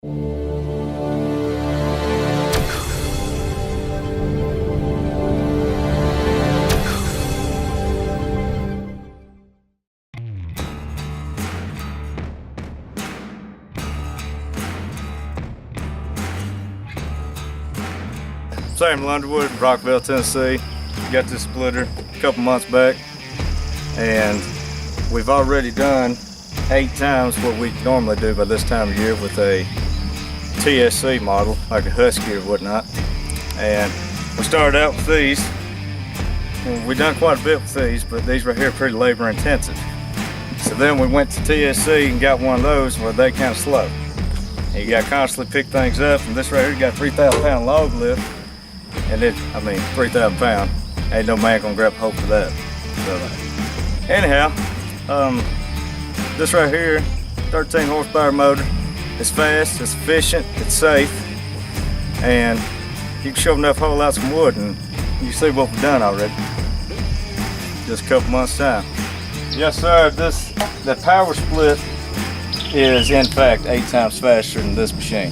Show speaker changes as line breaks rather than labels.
James Underwood, Rockville, Tennessee. Got this splitter a couple months back, and we've already done 8 times what we normally do by this time of year with a TSC model, like a Husky or whatnot. And we started out with these. We've done quite a bit with these, but these right here are pretty labor intensive. So then we went to TSC and got one of those where they kind of slow. And you got to constantly pick things up, and this right here got 3,000 pound log lift. And it, 3,000 pound, ain't no man gonna grab a hold for that. So, anyhow, this right here, 13 horsepower motor. It's fast, it's efficient, it's safe, and you can shove enough hole out some wood, and you see what we've done already. Just a couple months time. Yes, sir. The Powersplit is in fact 8 times faster than this machine.